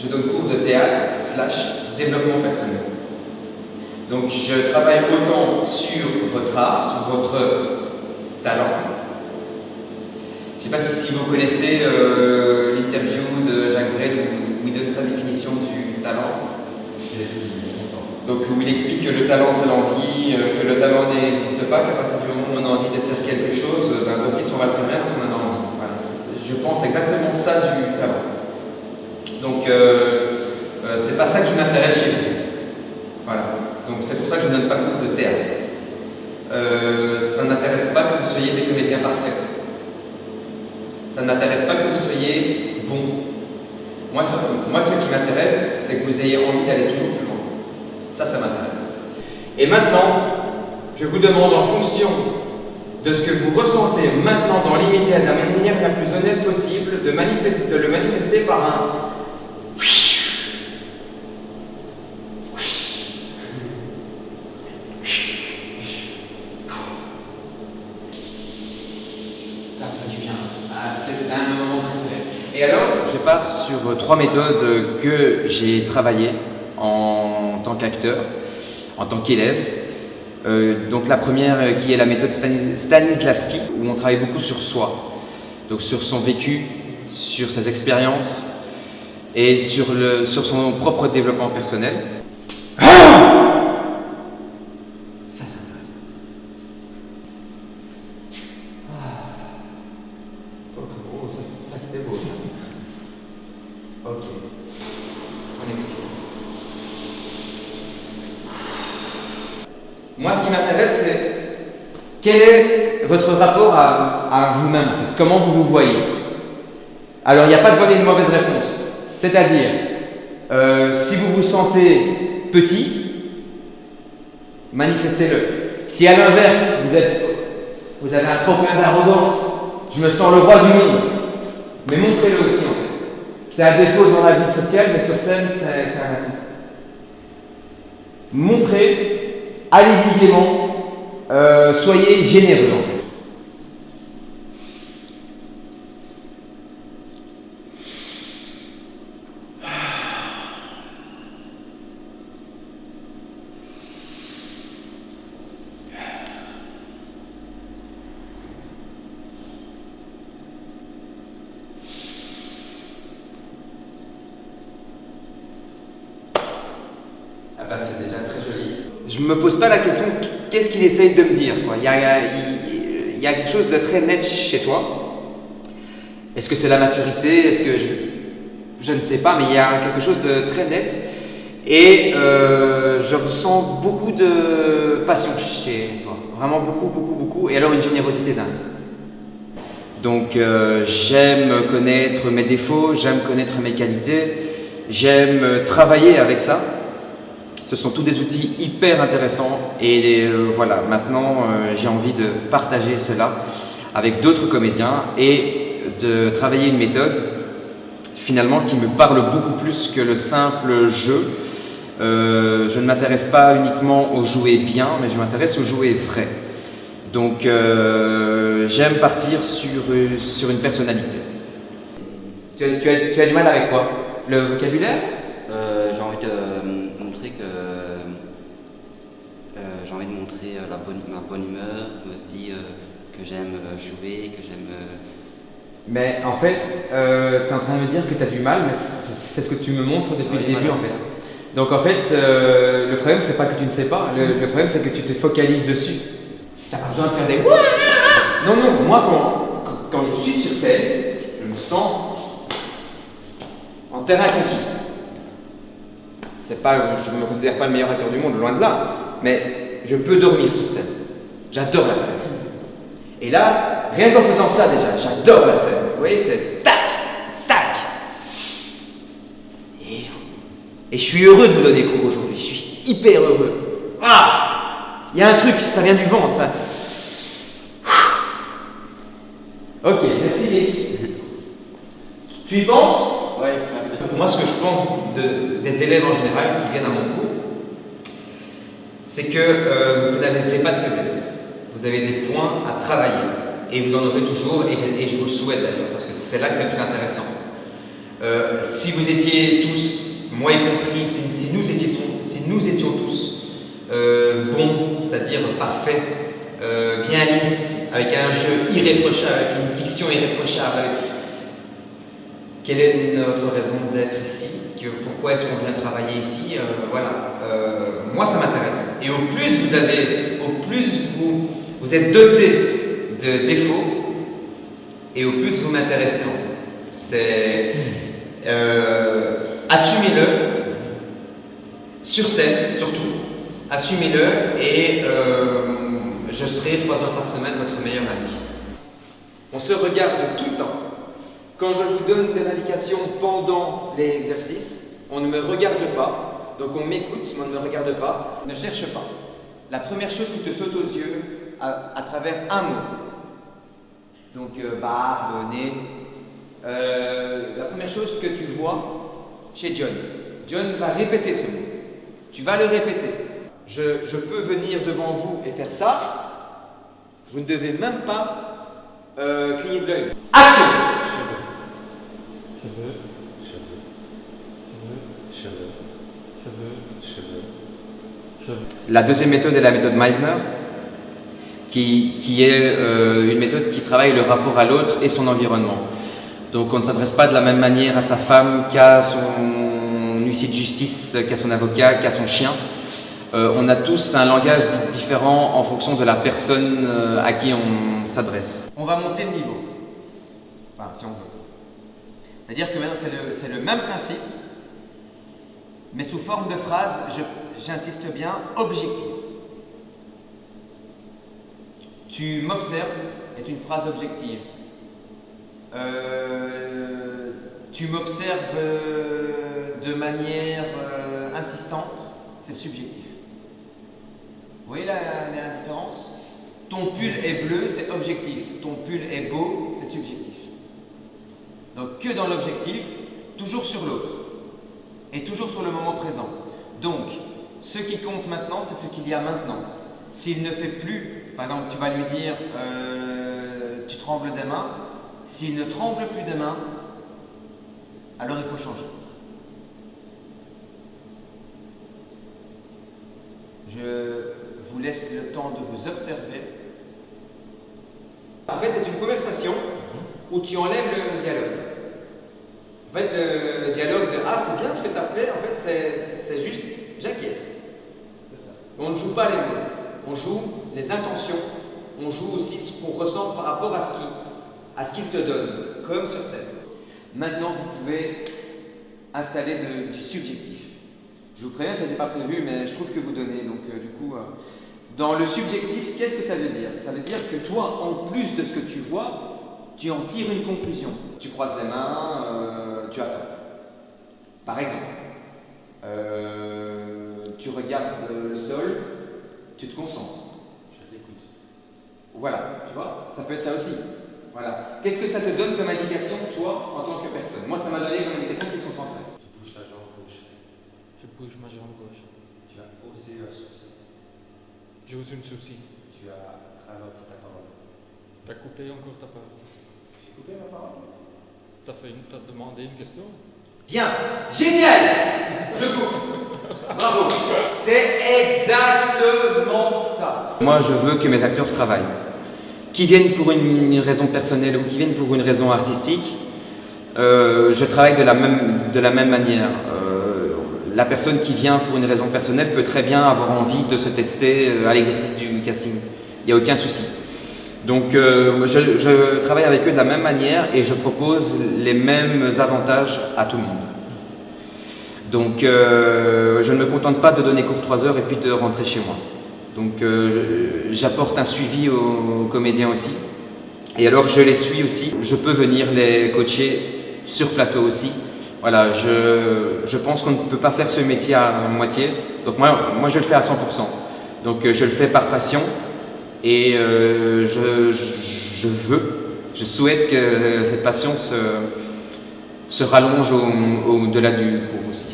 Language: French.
je donne cours de théâtre / développement personnel. Donc je travaille autant sur votre art, sur votre talent. Je ne sais pas si vous connaissez l'interview de Jacques Brel où il donne sa définition du talent. Donc où il explique que le talent c'est l'envie, que le talent n'existe pas, qu'à partir du moment où on a envie de faire quelque chose, d'office on va le faire même si on en a envie. Voilà, je pense exactement ça du talent. Donc c'est pas ça qui m'intéresse chez vous. Voilà. Donc c'est pour ça que je ne donne pas cours de théâtre. Ça n'intéresse pas que vous soyez des comédiens parfaits. Ça ne m'intéresse pas que vous soyez bons. Moi, ce qui m'intéresse, c'est que vous ayez envie d'aller toujours plus loin. Ça m'intéresse. Et maintenant, je vous demande en fonction de ce que vous ressentez maintenant dans l'immédiat, de la manière la plus honnête possible, de le manifester par un... Ça fait du bien. C'est un moment préféré. Et alors, je pars sur 3 méthodes que j'ai travaillées en tant qu'acteur, en tant qu'élève. Donc la première qui est la méthode Stanislavski, où on travaille beaucoup sur soi, donc sur son vécu, sur ses expériences et sur son propre développement personnel. Ça c'est intéressant. Oh, ça c'était beau ça. Ok. On explique. Moi, ce qui m'intéresse, c'est quel est votre rapport à vous-même, en fait. Comment vous vous voyez. Alors, il n'y a pas de bonne et de mauvaise réponse. C'est-à-dire, si vous vous sentez petit, manifestez-le. Si à l'inverse, vous avez un trop-plein d'arrogance, je me sens le roi du monde, mais montrez-le aussi, en fait. C'est un défaut dans la vie sociale, mais sur scène, c'est un atout. Montrez. Allez-y gaiement, soyez généreux en fait. Ah bah c'est déjà très joli. Je ne me pose pas la question qu'est-ce qu'il essaye de me dire, quoi. Il y a quelque chose de très net chez toi. Est-ce que c'est la maturité? Est-ce que je ne sais pas, mais il y a quelque chose de très net. Et je ressens beaucoup de passion chez toi. Vraiment beaucoup, beaucoup, beaucoup. Et alors une générosité dingue. Donc j'aime connaître mes défauts, j'aime connaître mes qualités, j'aime travailler avec ça. Ce sont tous des outils hyper intéressants et voilà, maintenant j'ai envie de partager cela avec d'autres comédiens et de travailler une méthode finalement qui me parle beaucoup plus que le simple jeu. Je ne m'intéresse pas uniquement au jouer bien, mais je m'intéresse au jouer vrai. Donc j'aime partir sur une personnalité. Tu as du mal avec quoi? Le vocabulaire? J'ai envie de montrer que ma bonne humeur, mais aussi que j'aime jouer, que j'aime. Mais en fait, tu es en train de me dire que tu as du mal, mais c'est ce que tu me montres depuis le début en fait. Donc en fait, le problème c'est pas que tu ne sais pas, le problème c'est que tu te focalises dessus. T'as pas besoin de faire des non, non, moi quand je suis sur scène, je me sens en terrain conquis. C'est pas, je ne me considère pas le meilleur acteur du monde, loin de là, mais je peux dormir sur scène. J'adore la scène. Et là, rien qu'en faisant ça déjà, j'adore la scène. Vous voyez, c'est tac, tac. Et je suis heureux de vous donner cours aujourd'hui, je suis hyper heureux. Ah, il y a un truc, ça vient du ventre, ça. Ok, merci Lix. Tu y penses? Ouais. Moi, ce que je pense des élèves en général qui viennent à mon cours, c'est que vous n'avez pas de faiblesse. Vous avez des points à travailler. Et vous en aurez toujours, et je vous le souhaite d'ailleurs, parce que c'est là que c'est le plus intéressant. Si vous étiez tous, moi y compris, si nous étions tous bons, c'est-à-dire parfaits, bien lisses, avec un jeu irréprochable, avec une diction irréprochable, quelle est notre raison d'être ici? Pourquoi est-ce qu'on vient travailler ici? Voilà. Moi, ça m'intéresse. Et au plus vous êtes doté de défauts, et au plus vous m'intéressez en fait. C'est assumez-le sur scène surtout. Assumez-le et je serai 3 heures par semaine votre meilleur ami. On se regarde tout le temps. Quand je vous donne des indications pendant les exercices, on ne me regarde pas, donc on m'écoute, mais on ne me regarde pas. Ne cherche pas. La première chose qui te saute aux yeux à travers un mot. Donc barbe, nez. La première chose que tu vois chez John. John va répéter ce mot. Tu vas le répéter. Je peux venir devant vous et faire ça. Vous ne devez même pas cligner de l'œil. Action! La deuxième méthode est la méthode Meisner, qui est une méthode qui travaille le rapport à l'autre et son environnement. Donc on ne s'adresse pas de la même manière à sa femme qu'à son huissier de justice, qu'à son avocat, qu'à son chien. On a tous un langage différent en fonction de la personne à qui on s'adresse. On va monter le niveau, enfin si on veut. C'est-à-dire que maintenant c'est le même principe, mais sous forme de phrase, j'insiste bien, objective. Tu m'observes est une phrase objective. Tu m'observes de manière insistante, c'est subjectif. Vous voyez la différence? Ton pull est bleu, c'est objectif. Ton pull est beau, c'est subjectif. Donc que dans l'objectif, toujours sur l'autre. Et toujours sur le moment présent. Donc, ce qui compte maintenant, c'est ce qu'il y a maintenant. S'il ne fait plus, par exemple, tu vas lui dire tu trembles des mains. S'il ne tremble plus des mains, alors il faut changer. Je vous laisse le temps de vous observer. En fait, c'est une conversation où tu enlèves le dialogue. En fait, le dialogue de « Ah, c'est bien ce que tu as fait », en fait, c'est juste « j'acquiesce ». On ne joue pas les mots, on joue les intentions, on joue aussi ce qu'on ressent par rapport à ce qu'il te donne, comme sur scène. Maintenant, vous pouvez installer du subjectif. Je vous préviens, ce n'était pas prévu, mais je trouve que vous donnez. Donc, du coup, dans le subjectif, qu'est-ce que ça veut dire? Ça veut dire que toi, en plus de ce que tu vois, tu en tires une conclusion. Tu croises les mains, tu attends. Par exemple, tu regardes le sol, tu te concentres. Je t'écoute. Voilà, tu vois, ça peut être ça aussi. Voilà. Qu'est-ce que ça te donne comme indication, toi, en tant que personne? Moi, ça m'a donné comme indication qu'ils sont centrés. Tu bouges ta jambe gauche. Je bouge ma jambe gauche. Tu as osé un sourcil. J'ose une sourcil. Tu as ralenti ta parole. T'as coupé encore ta parole. J'ai coupé ma parole. T'as demandé une question? Bien, génial. Je coupe. Bravo. C'est exactement ça. Moi, je veux que mes acteurs travaillent. Qu'ils viennent pour une raison personnelle ou qu'ils viennent pour une raison artistique, je travaille de la même manière. La personne qui vient pour une raison personnelle peut très bien avoir envie de se tester à l'exercice du casting. Il n'y a aucun souci. Donc je travaille avec eux de la même manière et je propose les mêmes avantages à tout le monde. Donc je ne me contente pas de donner cours 3 heures et puis de rentrer chez moi. Donc j'apporte un suivi aux comédiens aussi. Et alors je les suis aussi. Je peux venir les coacher sur plateau aussi. Voilà, je pense qu'on ne peut pas faire ce métier à moitié. Donc moi je le fais à 100%. Donc je le fais par passion. Et je souhaite que cette passion se rallonge au-delà du cours aussi.